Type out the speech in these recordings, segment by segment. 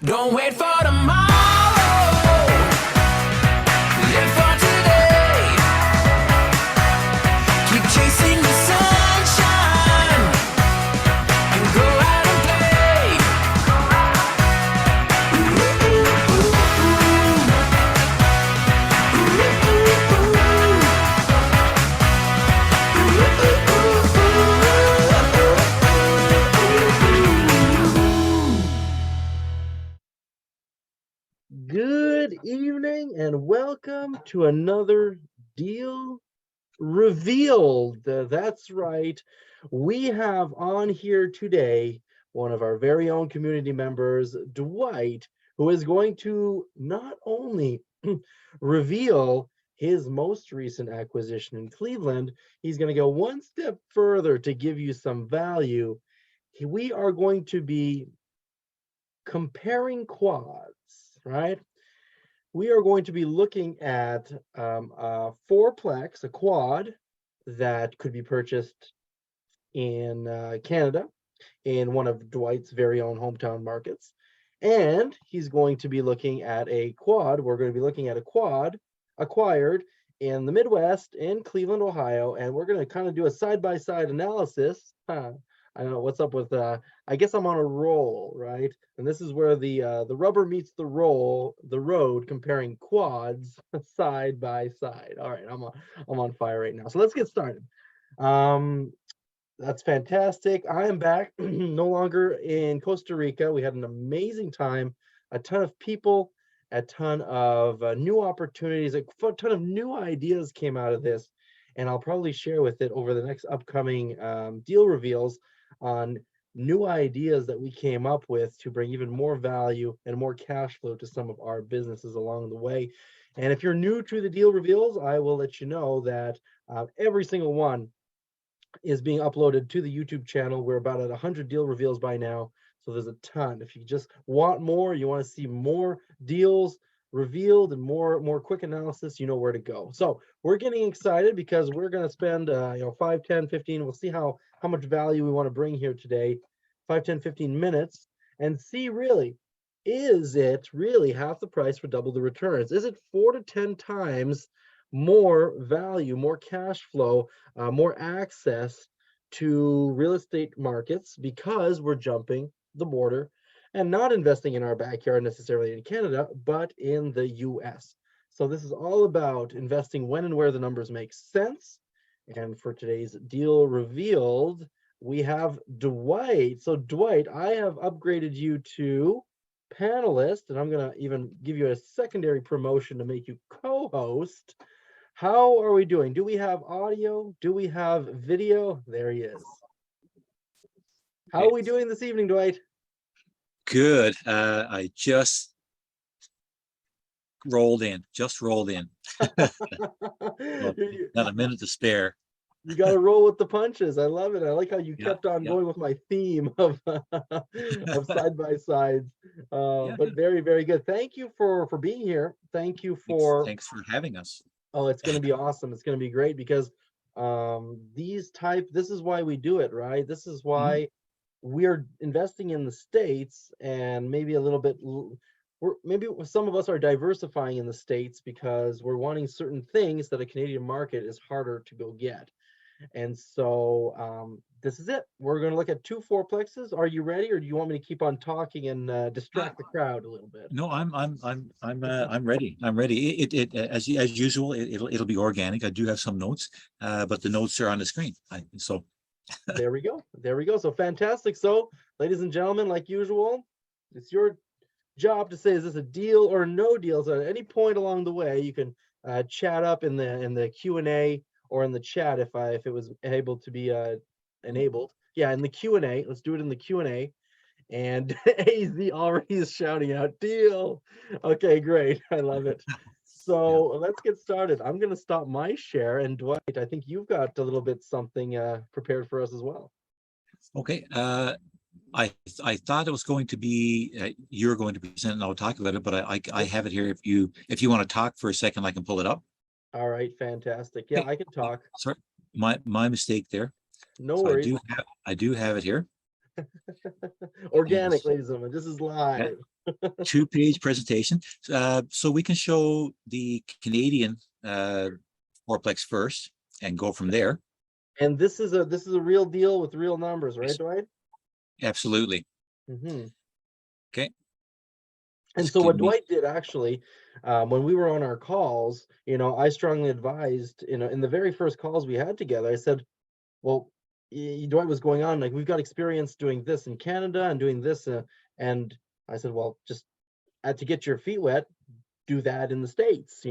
Don't wait for tomorrow. Live for today. Keep chasing the sunshine and go out and play. Good evening and welcome to another Deal Revealed. That's right. We have on here today one of our very own community members, Dwight, who is going to not only reveal his most recent acquisition in Cleveland, he's going to go one step further to give you some value. We are going to be comparing quads, right? We are going to be looking at a fourplex, a quad that could be purchased in Canada, in one of Dwight's very own hometown markets. And he's going to be looking at a quad. We're going to be looking at a quad acquired in the Midwest in Cleveland, Ohio. And we're going to kind of do a side-by-side analysis. I don't know what's up with I guess I'm on a roll, right? And this is where the rubber meets the road, comparing quads side by side. All right, I'm on fire right now. So let's get started. That's fantastic. I am back, no longer in Costa Rica. We had an amazing time, a ton of people, a ton of new opportunities, a ton of new ideas came out of this, and I'll probably share with it over the next upcoming deal reveals on new ideas that we came up with to bring even more value and more cash flow to some of our businesses along the way. And if you're new to the deal reveals, I will let you know that every single one is being uploaded to the YouTube channel. We're about at 100 deal reveals by now, so there's a ton. If you just want more, you want to see more deals revealed and more quick analysis, you know where to go. So we're getting excited because we're going to spend 5, 10, 15, we'll see how much value we want to bring here today, 5, 10, 15 minutes, and see really, is it really half the price for double the returns? Is it 4 to 10 times more value, more cash flow, more access to real estate markets because we're jumping the border and not investing in our backyard necessarily in Canada, but in the US. So this is all about investing when and where the numbers make sense. And for today's deal revealed, we have Dwight. So Dwight, I have upgraded you to panelist, and I'm going to even give you a secondary promotion to make you co-host. How are we doing? Do we have audio? Do we have video? There he is. How are we doing this evening, Dwight? Good. I just rolled in. Not a minute to spare. You got to roll with the punches. I love it. I like how you kept on going with my theme of side by sides. But very, very good. Thank you for being here. Thank you for. Thanks for having us. Oh, it's going to be awesome. It's going to be great because this is why we do it, right? This is why we're investing in the States, and maybe a little bit, maybe some of us are diversifying in the States because we're wanting certain things that a Canadian market is harder to go get. And so this is it. We're going to look at 2 fourplexes. Are you ready, or do you want me to keep on talking and distract the crowd a little bit? No, I'm ready. I'm ready. It as usual. It'll be organic. I do have some notes, but the notes are on the screen. There we go. So fantastic. So, ladies and gentlemen, like usual, it's your job to say, is this a deal or no deal? So at any point along the way, you can chat up in the Q&A or in the chat if it was able to be enabled. Yeah, in the Q&A. Let's do it in the Q&A. And AZ already is shouting out, deal. Okay, great. I love it. So let's get started. I'm going to stop my share. And Dwight, I think you've got a little bit something prepared for us as well. Okay. I thought it was going to be you're going to present and I'll talk about it, but I have it here. If you want to talk for a second, I can pull it up. All right, fantastic. Yeah, I can talk. Sorry, my mistake there. No worries. I do have it here. Organic, ladies and gentlemen. This is live. 2-page presentation. So we can show the Canadian fourplex first and go from there. And this is a real deal with real numbers, right, Dwight? Absolutely. Mm-hmm. Okay. And Just so what give me- Dwight did actually, when we were on our calls, I strongly advised, in the very first calls we had together, I said, well, Dwight was going on, like, we've got experience doing this in Canada and doing this. And I said, well, just to get your feet wet, do that in the States,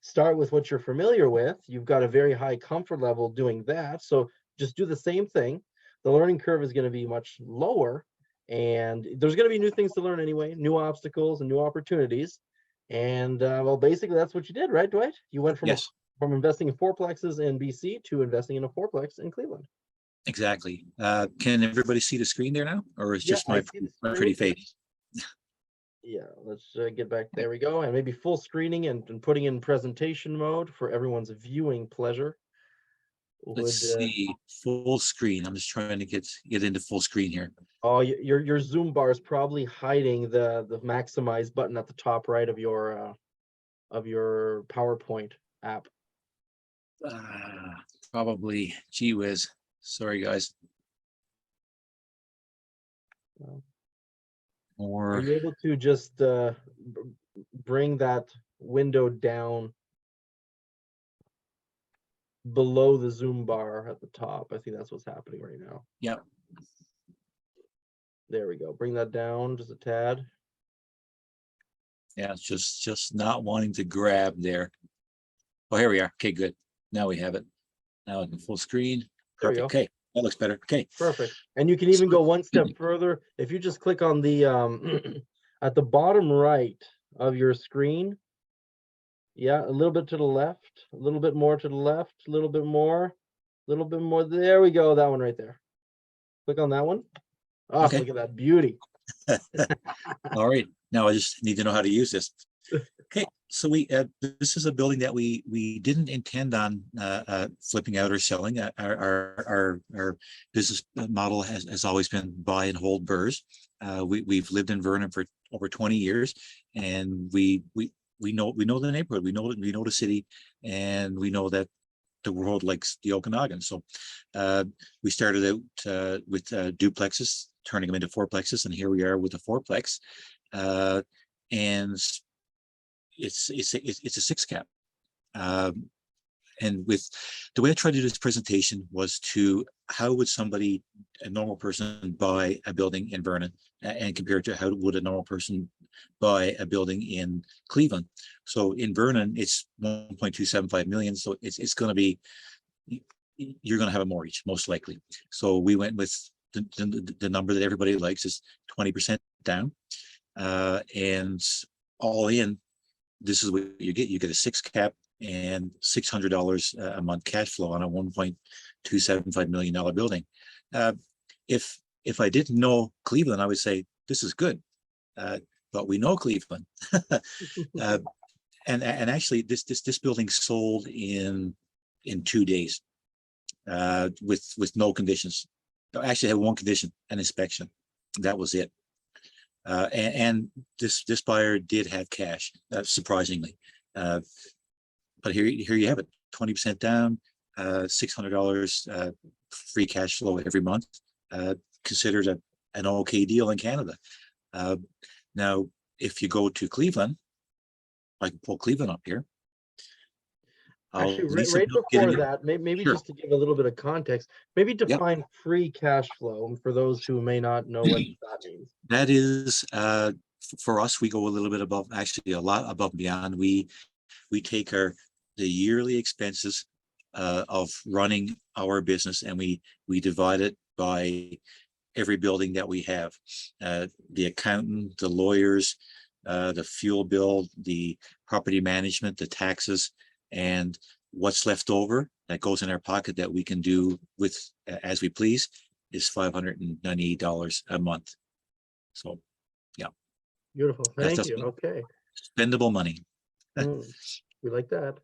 start with what you're familiar with. You've got a very high comfort level doing that. So just do the same thing. The learning curve is going to be much lower. And there's going to be new things to learn anyway, new obstacles and new opportunities. And well, basically that's what you did, right, Dwight? You went from Yes, from investing in fourplexes in BC to investing in a fourplex in Cleveland. exactly. Can everybody see the screen there now, or is Yeah, just I my see the my pretty screen. face? Yeah, let's get back. There we go. And maybe full screening and putting in presentation mode for everyone's viewing pleasure. Let's see, full screen. I'm just trying to get into full screen here. Oh, your Zoom bar is probably hiding the maximize button at the top right of your PowerPoint app. Probably. Gee whiz. Sorry, guys. Are Or you able to just bring that window down below the Zoom bar at the top? I think that's what's happening right now. yeah. There we go. Bring that down just a tad. Yeah, it's just not wanting to grab there. Oh, here we are. Okay, good. Now we have it. Now in full screen. There we Perfect. go. Okay, that looks better. Okay. Perfect. And you can even go one step further. If you just click on the at the bottom right of your screen. Yeah, a little bit to the left, a little bit more to the left, a little bit more, a little bit more. There we go. That one right there. Click on that one. Oh, Okay. look at that beauty. All right. Now I just need to know how to use this. Okay, so this is a building that we didn't intend on flipping out or selling. Our business model has always been buy and hold BRRRRs. We've lived in Vernon for over 20 years, and we know the neighborhood, we know the city, and we know that the world likes the Okanagan. So we started out with duplexes, turning them into fourplexes, and here we are with a fourplex, and it's a 6 cap. And with the way I tried to do this presentation was to how would somebody, a normal person, buy a building in Vernon and compared to how would a normal person buy a building in Cleveland. So in Vernon, it's 1.275 million. So it's going to be, you're going to have a mortgage most likely. So we went with the number that everybody likes is 20% down, and all in. This is what you get. You get a 6 cap and $600 a month cash flow on a $1.275 million building. If I didn't know Cleveland, I would say this is good, but we know Cleveland, and actually this building sold in 2 days with no conditions. I actually had one condition, an inspection. That was it. And this buyer did have cash, surprisingly. But here you have it, 20% down, $600 free cash flow every month, considered an okay deal in Canada. Now, if you go to Cleveland, I can pull Cleveland up here. Actually, right before that, maybe Sure. just to give a little bit of context, maybe Yep. define free cash flow for those who may not know what that means. That is, for us, we go a little bit above, actually a lot above and beyond. We take the yearly expenses of running our business, and we divide it by every building that we have. The accountant, the lawyers, the fuel bill, the property management, the taxes, and what's left over that goes in our pocket that we can do with as we please is $598 a month. So, yeah. Beautiful. That's Thank you. Okay. spendable money. We like that.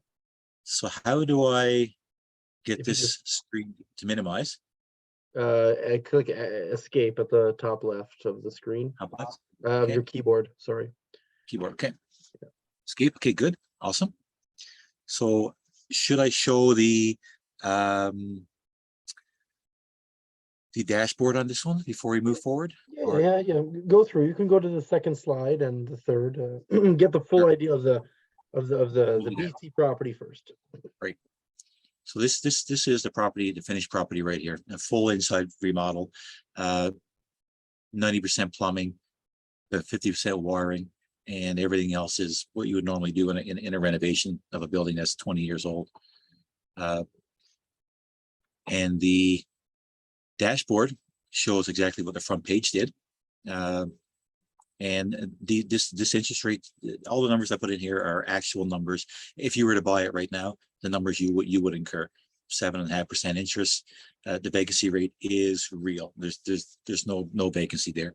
So how do I get If you this screen to minimize? Click escape at the top left of the screen How about of Okay. your keyboard. Sorry. keyboard? Okay. Escape. Okay, good. Awesome. So should I show the dashboard on this one before we move forward? Or- Yeah. Go through. You can go to the second slide and the third. Get the full Sure. idea of the Yeah. BC property first. So this is the property, the finished property right here, a full inside remodel, 90% plumbing, 50% wiring, and everything else is what you would normally do in a renovation of a building that's 20 years old. And the dashboard shows exactly what the front page did. And this interest rate, all the numbers I put in here are actual numbers. If you were to buy it right now, the numbers you would incur, 7.5% interest. The vacancy rate is real. There's no vacancy there,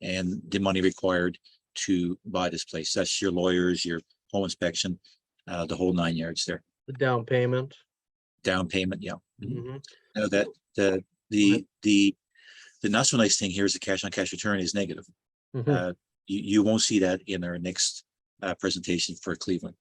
and the money required to buy this place, that's your lawyers, your home inspection, the whole 9 yards there. The down payment. Down payment, yeah. Mhm. Now that the not so nice thing here is the cash on cash return is negative. Mhm. You won't see that in our next presentation for Cleveland.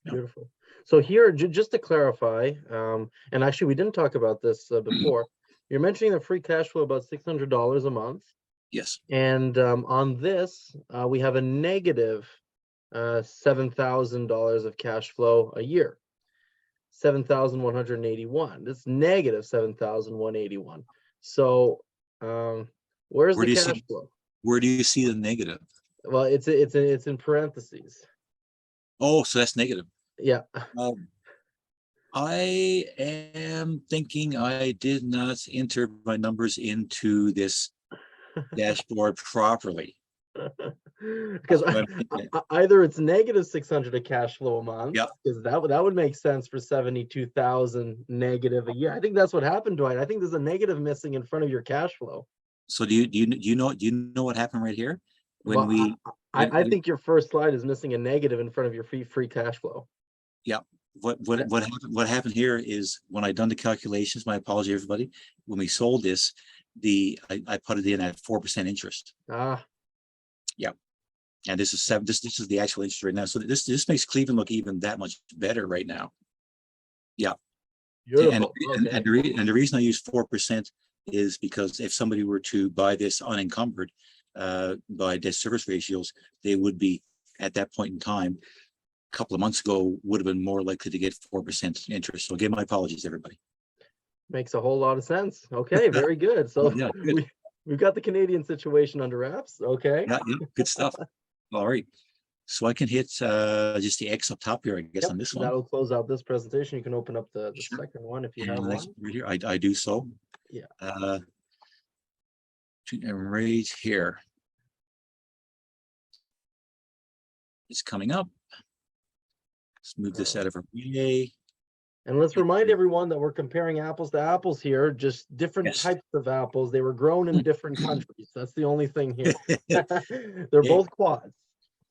Yeah. Beautiful. So here, just to clarify, and actually we didn't talk about this before. You're mentioning the free cash flow about $600 a month, Yes, and on this we have a negative $7,000 of cash flow a year. 7,181. That's negative 7,181. So where's Where the do you cash see- flow? where do you see the negative? Well, it's in parentheses. Oh, so that's negative. Yeah. I am thinking I did not enter my numbers into this dashboard properly. Because That's what I'm thinking. either it's negative 600 of cash flow a month, Yep. because that would make sense for 72,000 negative a year. I think that's what happened, Dwight. I think there's a negative missing in front of your cash flow. So do you know what happened right here? When Well, we I think your first slide is missing a negative in front of your free cash flow. what happened here is when I done the calculations, my apology everybody, when we sold this, I put it in at 4% interest. And this is this is the actual interest right now. So this makes Cleveland look even that much better right now. Beautiful. And the reason I use 4% is because if somebody were to buy this unencumbered by debt service ratios, they would be at that point in time, a couple of months ago, would have been more likely to get 4% interest. So again, my apologies, everybody. Makes a whole lot of sense. Okay, very good. So Yeah, good. we've got the Canadian situation under wraps. Okay. Yeah, good stuff. All right. So I can hit just the X up top here, I guess, Yep, on this one. that'll close out this presentation. You can open up the Sure. second one if you And have the next one. right here, I do so. Yeah. And right here. It's coming up. Let's move this out of our way. And let's remind everyone that we're comparing apples to apples here, just different Yes. types of apples. They were grown in different countries. That's the only thing here. They're Yeah. both quads.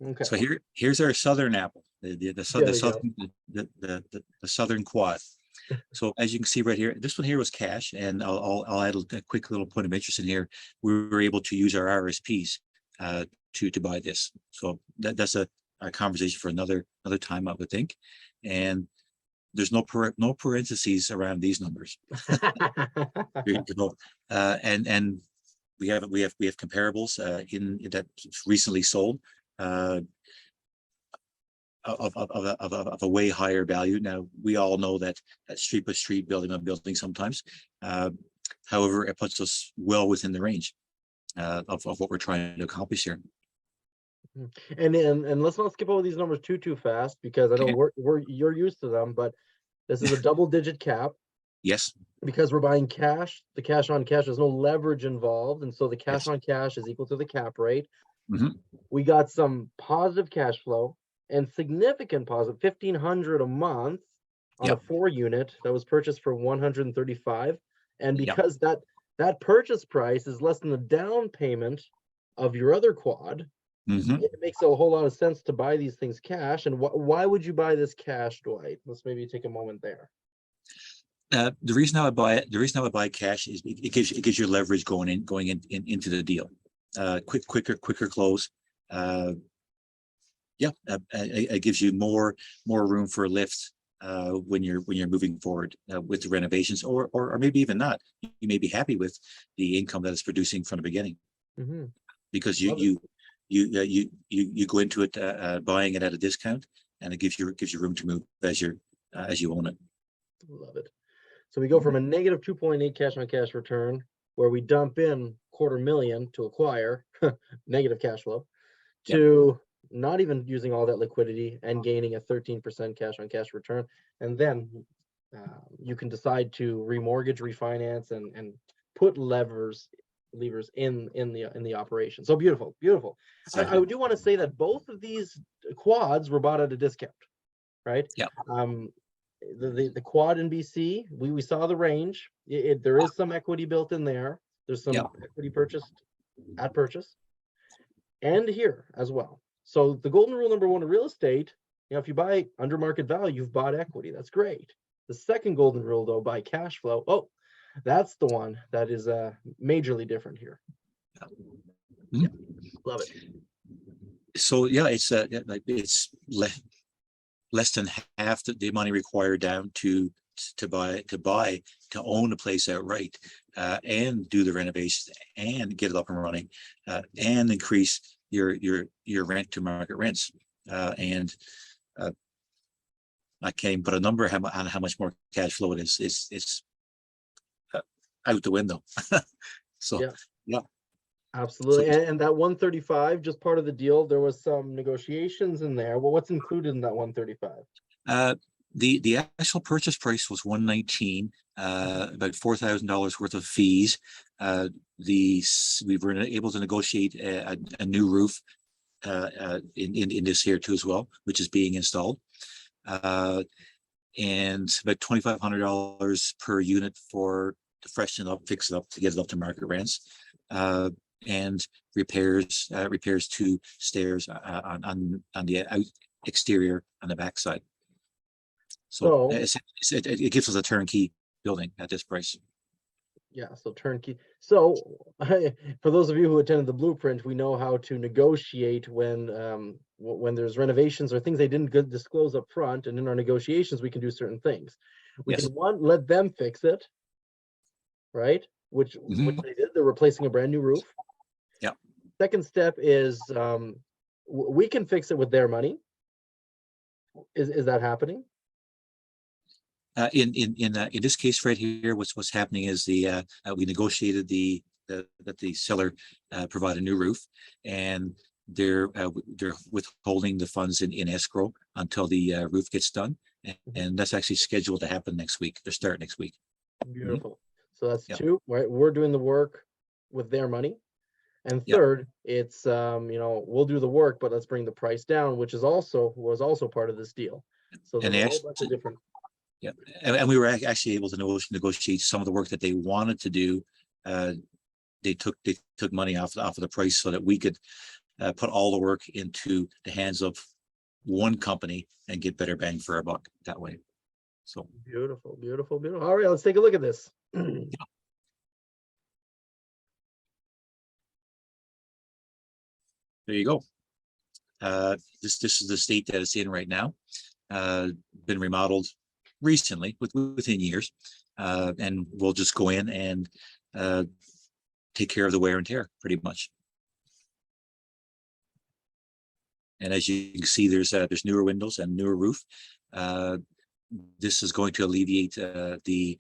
Okay. So here's our southern apple, the southern quad. So as you can see right here, this one here was cash, and I'll add a quick little point of interest in here. We were able to use our RSPs to buy this. So that's a conversation for another time, I would think. And there's no parentheses around these numbers. And we have comparables in that recently sold of a way higher value. Now we all know that street by street, building by building sometimes. However, it puts us well within the range of what we're trying to accomplish here. And let's not skip over these numbers too fast, because I know you're used to them, but this is a double-digit cap. Yes. Because we're buying cash, the cash on cash, there's no leverage involved, and so the cash on cash is equal to the cap rate. Mhm. We got some positive cash flow and significant positive, 1,500 a month on a 4-unit that was purchased for 135. And because that purchase price is less than the down payment of your other quad, it makes a whole lot of sense to buy these things cash. And why would you buy this cash, Dwight? Let's maybe take a moment there. The reason I would buy it, the reason I would buy cash is it gives you leverage going into the deal. Quicker close. It gives you more room for a lift when you're moving forward with the renovations, or maybe even not. You may be happy with the income that it's producing from the beginning, because you go into it buying it at a discount, and it gives you room to move as you own it. Love it. So we go from a negative 2.8 cash on cash return, where we dump in $250,000 to acquire negative cash flow, to not even using all that liquidity and gaining a 13% cash on cash return. And then you can decide to remortgage, refinance, and put levers in the operation. So beautiful. I do want to say that both of these quads were bought at a discount, right? Yeah. The quad in BC, we saw the range. There is some equity built in there. There's some equity purchased at purchase, and here as well. So the golden rule number one in real estate, if you buy under market value, you've bought equity. That's great. The second golden rule, though, buy cash flow. Oh, that's the one that is majorly different here. Yeah, love it. So it's less than half the money required down to own a place outright, and do the renovations and get it up and running, and increase your rent to market rents, and I can't even put a number on how much more cash flow it is. It's out the window. So yeah. Absolutely. And that 135, just part of the deal, there was some negotiations in there. Well, what's included in that 135? The actual purchase price was 119, about $4,000 worth of fees. We were able to negotiate a new roof in this here too as well, which is being installed, and about $2,500 per unit to freshen it up, fix it up, to get it up to market rents, and repairs to stairs on the exterior on the backside. So it gives us a turnkey building at this price. Yeah, so turnkey. So for those of you who attended the blueprint, we know how to negotiate when there's renovations or things they didn't disclose up front, and in our negotiations we can do certain things. We can let them fix it, right? Which they did. They're replacing a brand new roof. Yeah. Second step is we can fix it with their money. Is that happening? In this case right here, what's happening is we negotiated that the seller provide a new roof, and they're withholding the funds in escrow until the roof gets done, and that's actually scheduled to happen next week. They start next week. Beautiful. So that's two, right? We're doing the work with their money. And third, it's we'll do the work, but let's bring the price down, which was also part of this deal. So there's a whole bunch of different. Yeah, and we were actually able to negotiate some of the work that they wanted to do. They took money off of the price so that we could put all the work into the hands of one company and get better bang for our buck that way. So beautiful. All right, let's take a look at this. There you go. This is the state that it's in right now. Been remodeled recently, within years, and we'll just go in and take care of the wear and tear, pretty much. And as you can see, there's newer windows and newer roof. This is going to alleviate the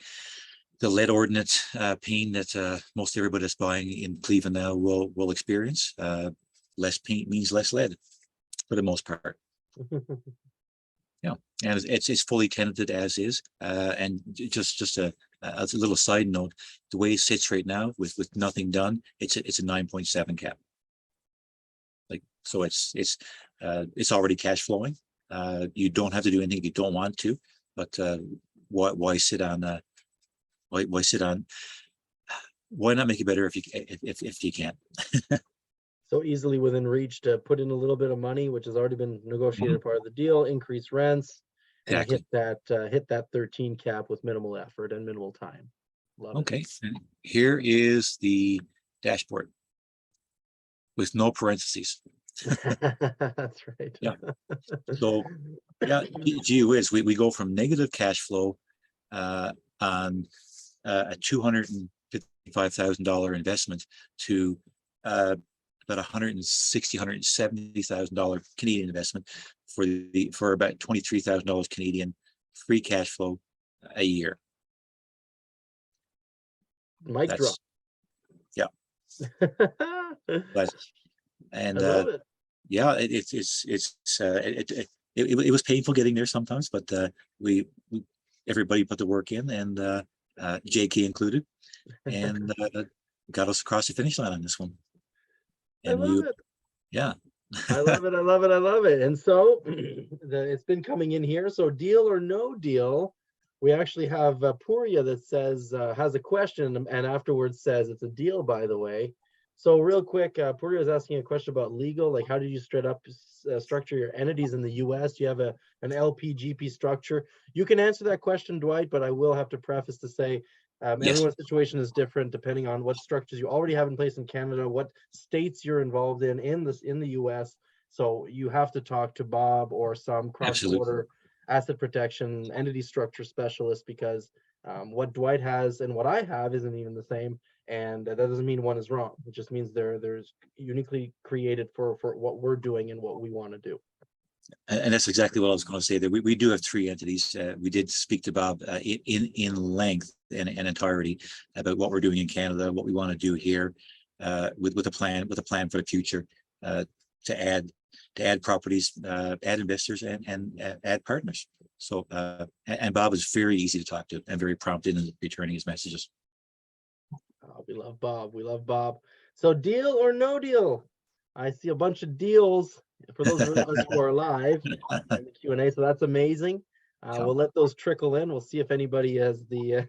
lead ordinance pain that most everybody that's buying in Cleveland now will experience. Less paint means less lead, for the most part. Yeah, and it's fully tenanted as is. And just a little side note, the way it sits right now with nothing done, it's a 9.7 cap. Like, so it's already cash flowing. You don't have to do anything if you don't want to, but why sit on? Why not make it better if you can? So easily within reach to put in a little bit of money, which has already been negotiated part of the deal, increase rents, and Exactly. hit that 13 cap with minimal effort and minimal time. Love it. Okay. And here is the dashboard with no parentheses. That's right. Yeah. So yeah, gee whiz, we go from negative cash flow on a $255,000 investment to about $170,000 Canadian investment for about $23,000 Canadian free cash flow a year. Mic drop. Yeah. But and I love it. yeah, it was painful getting there sometimes, but we everybody put the work in, and JK included, and got us across the finish line on this one. I And love it. yeah. I love it. I love it. I love it. And so it's been coming in here. So deal or no deal, we actually have Puria that says, has a question, and afterwards says it's a deal, by the way. So real quick, Puria is asking a question about legal, like how did you structure your entities in the US? Do you have an LPGP structure? You can answer that question, Dwight, but I will have to preface to say, Yes. everyone's situation is different depending on what structures you already have in place in Canada, what states you're involved in the US. So you have to talk to Bob or some cross-border asset protection entity structure specialist, because what Dwight has and what I have isn't even the same. And that doesn't mean one is wrong. It just means there's uniquely created for what we're doing and what we want to do. And that's exactly what I was going to say. That we do have three entities. We did speak to Bob in length and entirety about what we're doing in Canada, what we want to do here, with a plan for the future, to add properties, add investors, and add partners. So and Bob is very easy to talk to and very prompt in returning his messages. Oh, we love Bob. We love Bob. So deal or no deal? I see a bunch of deals for those of us who are live in the Q&A. So that's amazing. We'll let those trickle in. We'll see if anybody has the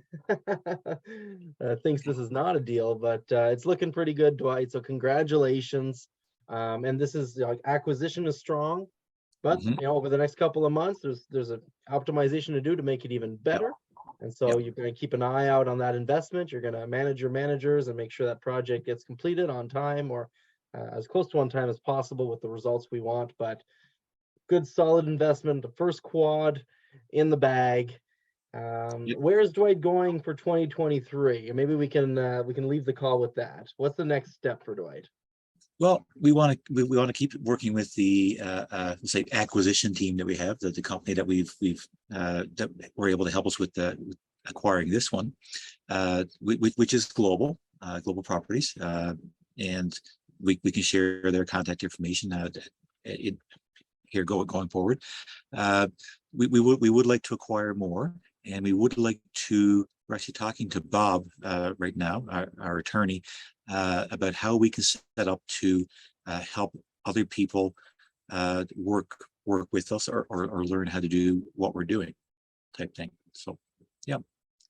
thinks this is not a deal, but it's looking pretty good, Dwight. So congratulations. And this is, like, acquisition is strong, but over the next couple of months, there's an optimization to do to make it even better. And so you're going to keep an eye out on that investment. You're going to manage your managers and make sure that project gets completed on time, or as close to on time as possible with the results we want. But good, solid investment, the first quad in the bag. Where's Dwight going for 2023? Maybe we can leave the call with that. What's the next step for Dwight? Well, we want to keep working with the say acquisition team that we have, the company that that were able to help us with acquiring this one, which is global properties, and we can share their contact information here going forward. We would like to acquire more, and we would like to. We're actually talking to Bob right now, our attorney, about how we can set up to help other people work with us or learn how to do what we're doing, type thing. So yeah,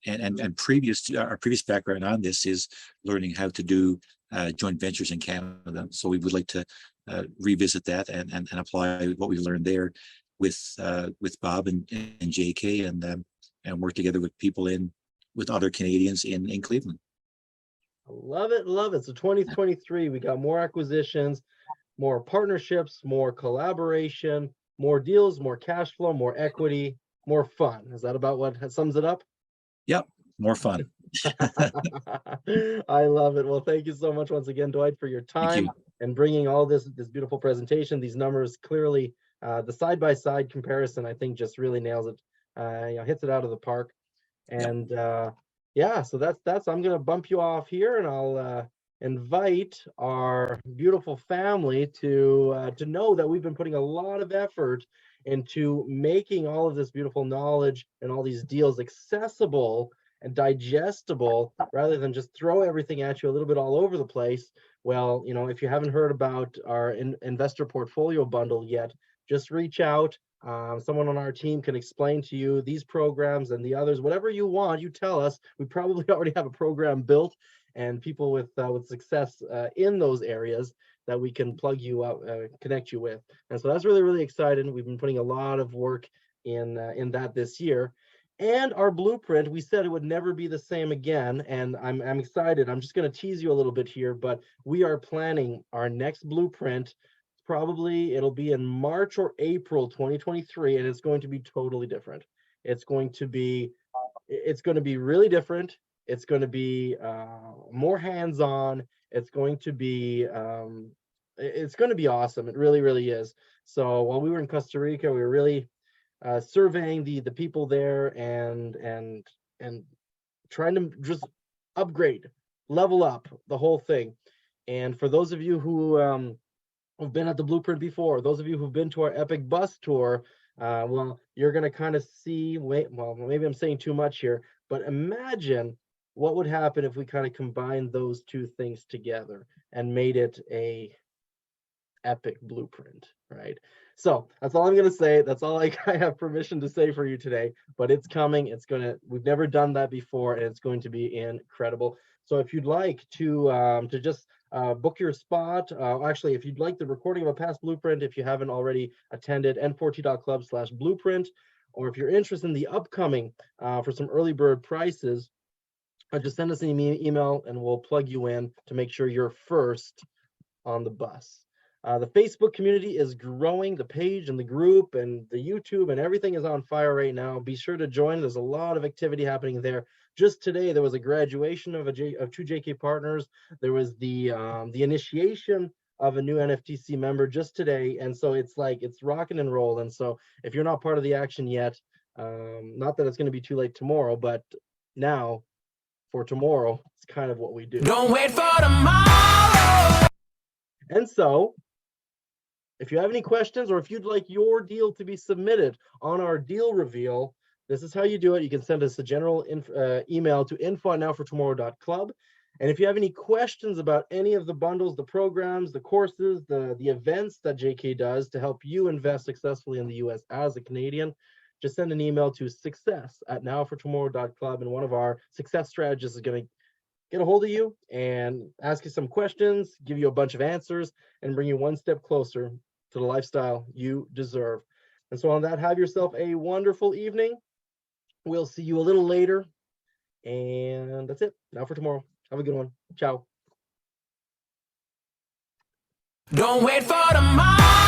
and our previous background on this is learning how to do joint ventures in Canada. So we would like to revisit that and apply what we learned there with Bob and JK, and work together with people with other Canadians in Cleveland. Love it, love it. So 2023, we got more acquisitions, more partnerships, more collaboration, more deals, more cash flow, more equity, more fun. Is that about what sums it up? Yep, more fun. I love it. Well, thank you so much once again, Dwight, for your time and bringing all this beautiful presentation. These numbers clearly, the side-by-side comparison, I think, just really nails it. Hits it out of the park. And yeah, so that's I'm gonna bump you off here, and I'll invite our beautiful family to know that we've been putting a lot of effort into making all of this beautiful knowledge and all these deals accessible and digestible, rather than just throw everything at you a little bit all over the place. Well, if you haven't heard about our investor portfolio bundle yet, just reach out. Someone on our team can explain to you these programs and the others, whatever you want. You tell us. We probably already have a program built and people with success in those areas that we can plug you out, connect you with. And so that's really, really exciting. We've been putting a lot of work in that this year. And our blueprint, we said it would never be the same again. And I'm excited. I'm just going to tease you a little bit here, but we are planning our next blueprint. Probably it'll be in March or April 2023, and it's going to be totally different. It's going to be really different. It's going to be more hands-on. It's going to be awesome. It really, really is. So while we were in Costa Rica, we were really surveying the people there and trying to just upgrade, level up the whole thing. And for those of you who have been at the blueprint before, those of you who've been to our epic bus tour, well, you're going to kind of see, well, maybe I'm saying too much here, but imagine what would happen if we kind of combined those two things together and made it a epic blueprint, right? So that's all I'm going to say. That's all I have permission to say for you today, but it's coming. We've never done that before, and it's going to be incredible. So if you'd like to just book your spot, actually, if you'd like the recording of a past blueprint, if you haven't already attended, n4t.club/blueprint, or if you're interested in the upcoming for some early bird prices, just send us an email and we'll plug you in to make sure you're first on the bus. The Facebook community is growing, the page and the group and the YouTube and everything is on fire right now. Be sure to join. There's a lot of activity happening there. Just today, there was a graduation of two JK partners. There was the initiation of a new NFTC member just today. And so it's rocking and rolling. So if you're not part of the action yet, not that it's going to be too late tomorrow, but now for tomorrow, it's kind of what we do. Don't wait for tomorrow. And so if you have any questions or if you'd like your deal to be submitted on our deal reveal, this is how you do it. You can send us a general email to info@nowfortomorrow.club. And if you have any questions about any of the bundles, the programs, the courses, the events that JK does to help you invest successfully in the US as a Canadian, just send an email to success@nowfortomorrow.club, and one of our success strategists is going to get a hold of you and ask you some questions, give you a bunch of answers, and bring you one step closer to the lifestyle you deserve. And so on that, have yourself a wonderful evening. We'll see you a little later. And that's it. Now for tomorrow. Have a good one. Ciao. Don't wait for tomorrow.